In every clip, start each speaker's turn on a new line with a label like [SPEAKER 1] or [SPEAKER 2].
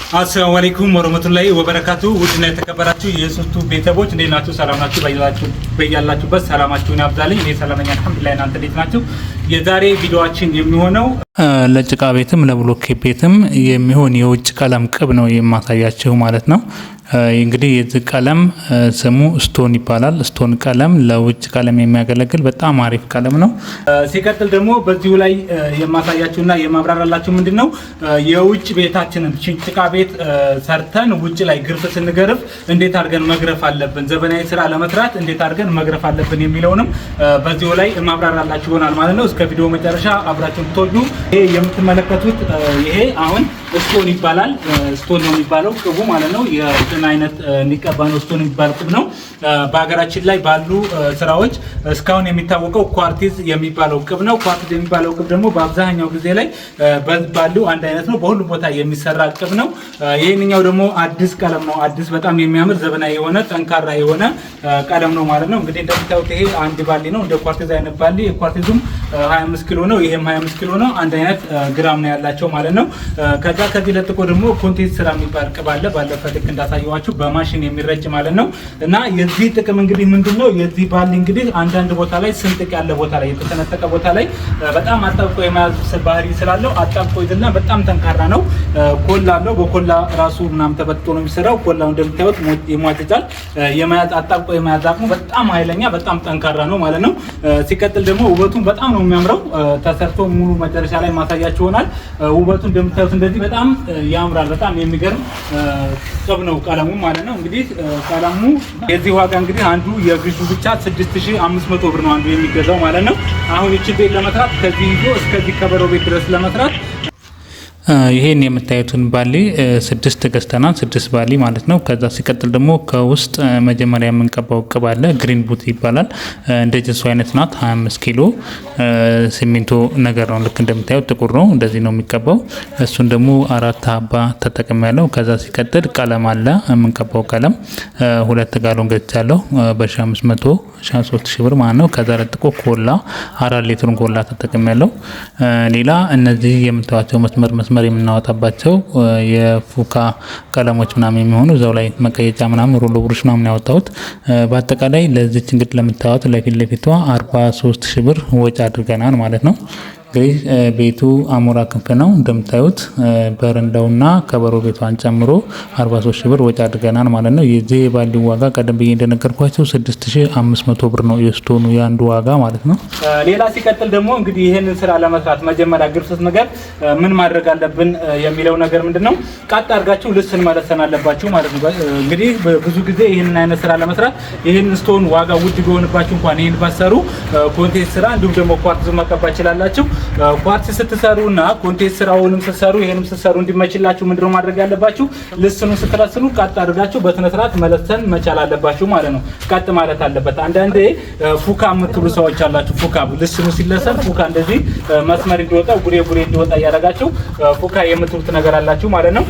[SPEAKER 1] አሰላሙ አለይኩም ወራህመቱላሂ ወበረካቱ። ውድና የተከበራችሁ የሶስቱ ቤተሰቦች እንዴት ናችሁ? ሰላም ናችሁ? በያላችሁበት ሰላማችሁን ያብዛልኝ። እኔ ሰላም ነኝ አልሐምዱሊላህ። እናንተ እንዴት ናችሁ? የዛሬ ቪዲዮአችን የሚሆነው
[SPEAKER 2] ለጭቃ ቤትም ለብሎኬት ቤትም የሚሆን የውጭ ቀለም ቅብ ነው የማሳያችሁ ማለት ነው። እንግዲህ የዚህ ቀለም ስሙ ስቶን ይባላል። ስቶን ቀለም ለውጭ ቀለም የሚያገለግል በጣም አሪፍ ቀለም ነው።
[SPEAKER 1] ሲቀጥል ደግሞ በዚሁ ላይ የማሳያችሁና የማብራራላችሁ ምንድነው የውጭ ቤታችንን ጭቃ ቤት ሰርተን ውጭ ላይ ግርፍ ስንገርፍ እንዴት አድርገን መግረፍ አለብን፣ ዘመናዊ ስራ ለመስራት እንዴት አድርገን መግረፍ አለብን የሚለውንም በዚሁ ላይ ማብራራላችሁ ይሆናል ማለት ነው። እስከ ቪዲዮ መጨረሻ አብራችሁን ትወዱ። ይሄ የምትመለከቱት ይሄ አሁን ስቶን ይባላል። ስቶን ነው የሚባለው ቅቡ ማለት ነው። የጥና አይነት የሚቀባ ነው። ስቶን የሚባል ቅብ ነው። በሀገራችን ላይ ባሉ ስራዎች እስካሁን የሚታወቀው ኳርቲዝ የሚባለው ቅብ ነው። ኳርቲዝ የሚባለው ቅብ ደግሞ በአብዛኛው ጊዜ ላይ ባሉ አንድ አይነት ነው። በሁሉም ቦታ የሚሰራ ቅብ ነው። ይሄንኛው ደግሞ አዲስ ቀለም ነው። አዲስ በጣም የሚያምር ዘመናዊ የሆነ ጠንካራ የሆነ ቀለም ነው ማለት ነው። እንግዲህ እንደምታዩት ይሄ አንድ ባሊ ነው። እንደ ኳርቲዝ አይነት ባሊ። የኳርቲዙም 25 ኪሎ ነው። ይሄም 25 ኪሎ ነው። አንድ አይነት ግራም ነው ያላቸው ማለት ነው። ከዚህ ለጥቆ ደግሞ ኮንቴንት ስራ የሚባል ቅብ አለ። ባለፈ ልክ እንዳሳየዋችሁ በማሽን የሚረጭ ማለት ነው። እና የዚህ ጥቅም እንግዲህ ምንድነው የዚህ ባሊ እንግዲህ አንዳንድ ቦታ ላይ ስንጥቅ ያለ ቦታ ላይ የተሰነጠቀ ቦታ ላይ በጣም አጣብቆ የመያዝ ባህሪ ስላለው አጣብቆ ይዝና በጣም ጠንካራ ነው። ኮላ አለው። በኮላ ራሱ ምናምን ተበጥቶ ነው የሚሰራው። ኮላው እንደምታዩት ይሟጭጫል። የመያዝ አጣብቆ የመያዝ አቅሙ በጣም ኃይለኛ በጣም ጠንካራ ነው ማለት ነው። ሲቀጥል ደግሞ ውበቱን በጣም ነው የሚያምረው። ተሰርቶ ሙሉ መጨረሻ ላይ ማሳያችሁ ይሆናል። ውበቱ እንደምታዩት እንደዚህ በጣም ያምራል። በጣም የሚገርም ቅብ ነው ቀለሙ ማለት ነው። እንግዲህ ቀለሙ የዚህ ዋጋ እንግዲህ አንዱ የግዢው ብቻ 6500 ብር ነው አንዱ የሚገዛው ማለት ነው። አሁን እቺ ቤት ለመስራት ከዚህ ይዞ እስከዚህ ከበሮ ቤት ድረስ ለመስራት
[SPEAKER 2] ይሄን የምታዩትን ባሊ 6 ገዝተናል። 6 ባሊ ማለት ነው። ከዛ ሲቀጥል ደግሞ ከውስጥ መጀመሪያ የምንቀባው ቅብ አለ። ግሪን ቡት ይባላል። እንደ ጅንሱ አይነት ናት። 25 ኪሎ ሲሚንቶ ነገር ነው። ልክ እንደምታዩት ጥቁር ነው። እንደዚህ ነው የሚቀባው። እሱን ደግሞ 4 ሀባ ተጠቅሜያለሁ። ከዛ ሲቀጥል ቀለም አለ። የምንቀባው ቀለም 2 ጋሎን ገዝቻለሁ በ1500 3000 ብር ማለት ነው። ከዛ ለጥቆ ኮላ 4 ሊትሩን ኮላ ተጠቅሜያለሁ። ሌላ እነዚህ የምታዩቸው መስመር የምናወጣባቸው የፉካ ቀለሞች ምናምን የሚሆኑ እዛው ላይ መቀየጫ ምናምን ሮሎ ብሩሽ ምናምን ያወጣሁት። በአጠቃላይ ለዚች እንግዲህ ለምታዩት ለፊት ለፊቷ 43000 ብር ወጪ አድርገናል ማለት ነው። እንግዲህ ቤቱ አሞራ ክንፍ ነው እንደምታዩት። በረንዳውና ከበሮ ቤቷን ጨምሮ 43000 ብር ወጪ አድርገናል ማለት ነው። የዚህ ባሊው ዋጋ ቀደም ብዬ እንደነገርኳቸው 6500 ብር ነው የስቶኑ ያንዱ ዋጋ ማለት ነው።
[SPEAKER 1] ሌላ ሲቀጥል ደግሞ እንግዲህ ይሄንን ስራ ለመስራት መጀመሪያ ግርፍስ ነገር ምን ማድረግ አለብን የሚለው ነገር ምንድነው ቃጥ አድርጋችሁ ልስን መለሰን አለባችሁ ማለት ነው። እንግዲህ ብዙ ጊዜ ይሄንን አይነት ስራ ለመስራት ይሄንን ስቶን ዋጋ ውድ ቢሆንባችሁ እንኳን ይሄን ባሰሩ ኮንቴንት ስራ እንዲሁም ደግሞ ኳርትዝ መቀባት ይችላልላችሁ። ኳርትዝ ስትሰሩና ኮንቴንት ስራውንም ስትሰሩ ይሄንም ስትሰሩ እንዲመችላችሁ ምንድነው ማድረግ ያለባችሁ ልስኑ ስትረስኑ ቃጥ አድርጋችሁ በስነ ስርዓት መለሰን መቻል አለባችሁ ማለት ነው። ቃጥ ማለት አለበት። አንዳንዴ ፉካ የምትሉ ሰዎች አላችሁ። ፉካ ልስኑ ሲለሰን ፉካ እንደዚህ መስመር እንዲወጣ ጉሬ እንዲወጣ ያደርጋችሁ ፉካ የምትሉት ነገር አላችሁ ማለት ነው።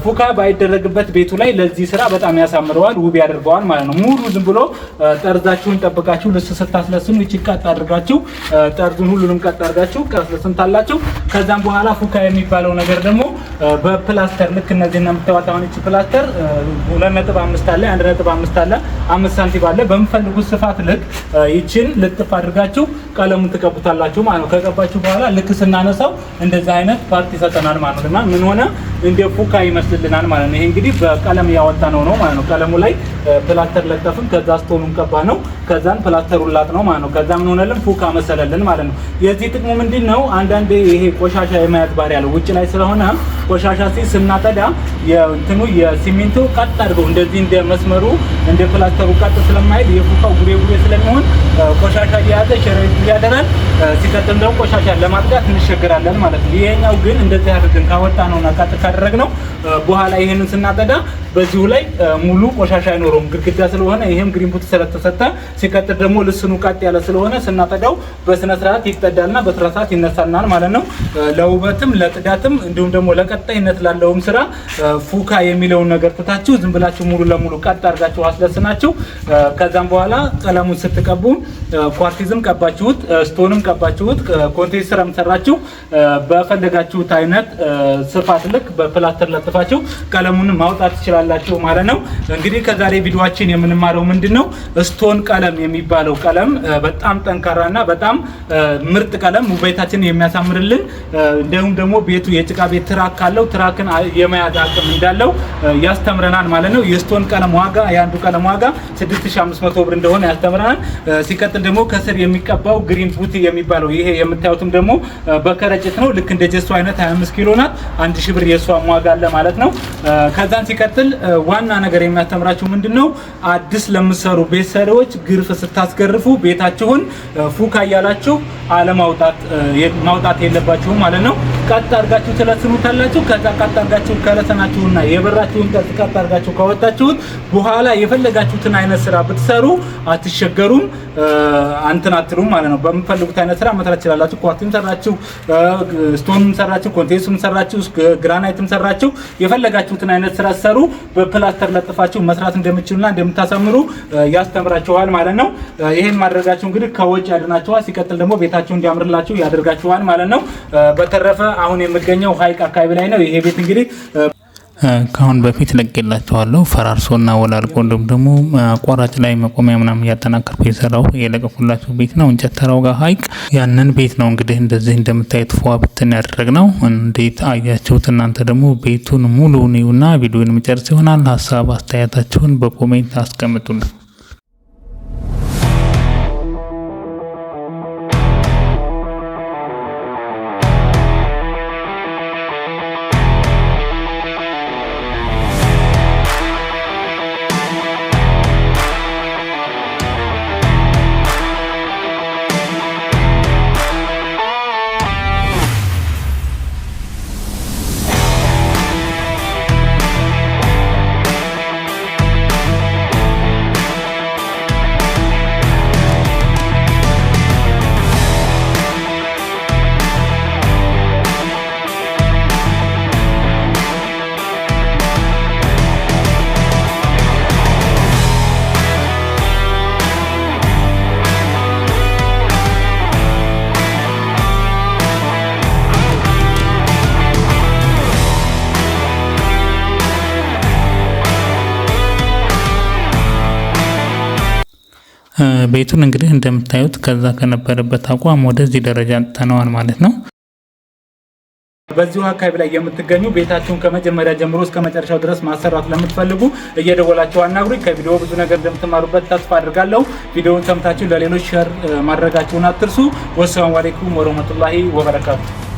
[SPEAKER 1] ፉካ ባይደረግበት ቤቱ ላይ ለዚህ ስራ በጣም ያሳምረዋል፣ ውብ ያደርገዋል ማለት ነው። ሙሉ ዝም ብሎ ጠርዛችሁን ጠብቃችሁ ልስ ስታስለስኑ ይቺ ቃጥ አድርጋችሁ ጠርዙን ሁሉንም ቃጥ አድርጋችሁ ቀስለስንታላችሁ። ከዛም በኋላ ፉካ የሚባለው ነገር ደግሞ በፕላስተር ልክ እነዚህና የምታወጣውን እቺ ፕላስተር 2.5 አለ 1.5 አለ 5 ሳንቲም አለ በምፈልጉት ስፋት ልክ ይቺን ልጥፍ አድርጋችሁ ቀለሙን ትቀቡታላችሁ ማለት ነው። ከቀባችሁ በኋላ ልክ ስናነሳው እንደዚህ አይነት ፓርት ይሰጠናል ማለት ነው። ምን ሆነ እንደ ፉካ ይመስልልናል ማለት ነው። ይሄ እንግዲህ በቀለም ያወጣነው ነው ማለት ነው። ቀለሙ ላይ ፕላስተር ለጠፍን፣ ከዛ ስቶኑን ቀባ ነው፣ ከዛን ፕላስተሩን ላጥ ነው ማለት ነው። ከዛ ምን ሆነልን ፉካ መሰለልን ማለት ነው። የዚህ ጥቅሙ ምንድነው? አንዳንዴ ይሄ ቆሻሻ የማያዝ ባህሪ ያለው ውጭ ላይ ስለሆነ ቆሻሻ ስናጠዳ የእንትኑ የሲሚንቶ ቀጥ አድርገው እንደዚህ እንደ መስመሩ እንደ ፕላስተሩ ቀጥ ስለማይል የፉካው ጉሬ ስለሚሆን ቆሻሻ እየያዘ ሸረሪት ያደራል። ሲቀጥል ደግሞ ቆሻሻ ለማጥዳት እንቸገራለን ማለት ነው። ይሄኛው ግን እንደዚህ አድርገን ካወጣ ነውና ቀጥ ካደረግነው በኋላ ይሄንን ስናጠዳ በዚሁ ላይ ሙሉ ቆሻሻ አይኖረውም ግድግዳ ስለሆነ ይሄም ግሪን ቡት ስለተሰጠ ሲቀጥል ደግሞ ልስኑ ቀጥ ያለ ስለሆነ ስናጠዳው በስነ ስርዓት ይጠዳልና በስነ ስርዓት ይነሳናል ማለት ነው። ለውበትም ለጥዳትም እንዲሁም ደግሞ ለቀጣይነት ላለውም ስራ ፉካ የሚለውን ነገር ትታችሁ ዝም ብላችሁ ሙሉ ለሙሉ ቀጥ አድርጋችሁ አስለስናችሁ ከዛም በኋላ ቀለሙን ስትቀቡ ኳርቲዝም ቀባችሁት ስቶንም ቀባችሁት ኮንቴንሰርም ሰራችሁ በፈለጋችሁት አይነት ስፋት ልክ በፕላስተር ለጥፋችሁ ቀለሙን ማውጣት ትችላላችሁ ማለት ነው። እንግዲህ ከዛሬ ቪዲዮአችን የምንማረው ምንድነው ስቶን ቀለም የሚባለው ቀለም በጣም ጠንካራና በጣም ምርጥ ቀለም ቤታችንን የሚያሳምርልን እንደውም ደግሞ ቤቱ የጭቃ ቤት ትራክ ካለው ትራክን የመያዝ አቅም እንዳለው ያስተምረናል ማለት ነው። የስቶን ቀለም ዋጋ የአንዱ ቀለም ዋጋ 6500 ብር እንደሆነ ያስተምረናል። ሲቀጥል ደግሞ ከስር የሚቀባው ግሪን ቡት የሚባለው ይሄ የምታዩትም ደግሞ በከረጭት ነው። ልክ እንደ ጀሶ አይነት 25 ኪሎ ናት። 1000 ብር የሷ ዋጋ አለ ማለት ነው። ከዛን ሲቀጥል ዋና ነገር የሚያስተምራችሁ ምንድነው አዲስ ለምትሰሩ ቤት ሰሪዎች ግርፍ ስታስገርፉ ቤታችሁን ፉካ እያላችሁ ማውጣት የለባችሁም ማለት ነው። ቀጥ አድርጋችሁ ትለስኑታላችሁ። ከዛ ቀጥ አድርጋችሁ ከለሰናችሁና የበራችሁን ቀጥ አድርጋችሁ ካወጣችሁት በኋላ የፈለጋችሁትን አይነት ስራ ብትሰሩ አትሸገሩም፣ አንተን አትሉም ማለት ነው። በምትፈልጉት አይነት ስራ መስራት ትችላላችሁ። ኳርቲም ሰራችሁ፣ ስቶንም ሰራችሁ፣ ኮንቴንስም ሰራችሁ፣ ግራናይትም ሰራችሁ የፈለጋችሁትን አይነት ስራ ሰሩ በፕላስተር ለጥፋችሁ መስራት እንደምትችሉና እንደምታሳምሩ ያስተምራችኋል ማለት ነው። ይሄን ማድረጋችሁ እንግዲህ ከወጭ ያድናችኋል። ሲቀጥል ደግሞ ቤታችሁ እንዲያምርላችሁ ያደርጋችኋል ማለት ነው። በተረፈ አሁን የምገኘው ሀይቅ አካባቢ ላይ ነው። ይሄ ቤት እንግዲህ
[SPEAKER 2] ከአሁን በፊት ለቅቄላችኋለሁ ፈራርሶና ወላልቆ እንዲሁም ደግሞ አቋራጭ ላይ መቆሚያ ምናምን እያጠናከርኩ የሰራው የለቀኩላችሁ ቤት ነው። እንጨት ተራው ጋር ሀይቅ ያንን ቤት ነው እንግዲህ እንደዚህ እንደምታዩት ፏ ብትን ያደረግነው። እንዴት አያችሁት? እናንተ ደግሞ ቤቱን ሙሉውን ይዩና ቪዲዮን መጨረስ ይሆናል። ሀሳብ አስተያየታችሁን በኮሜንት አስቀምጡልን። ቤቱን እንግዲህ እንደምታዩት ከዛ ከነበረበት አቋም ወደዚህ ደረጃ አንጥተነዋል ማለት ነው።
[SPEAKER 1] በዚሁ አካባቢ ላይ የምትገኙ ቤታችሁን ከመጀመሪያ ጀምሮ እስከ መጨረሻው ድረስ ማሰራት ለምትፈልጉ እየደወላችሁ አናግሩኝ። ከቪዲዮ ብዙ ነገር እንደምትማሩበት ተስፋ አድርጋለሁ። ቪዲዮውን ሰምታችሁ ለሌሎች ሼር ማድረጋችሁን አትርሱ። ወሰላሙ አለይኩም ወረህመቱላሂ ወበረካቱ።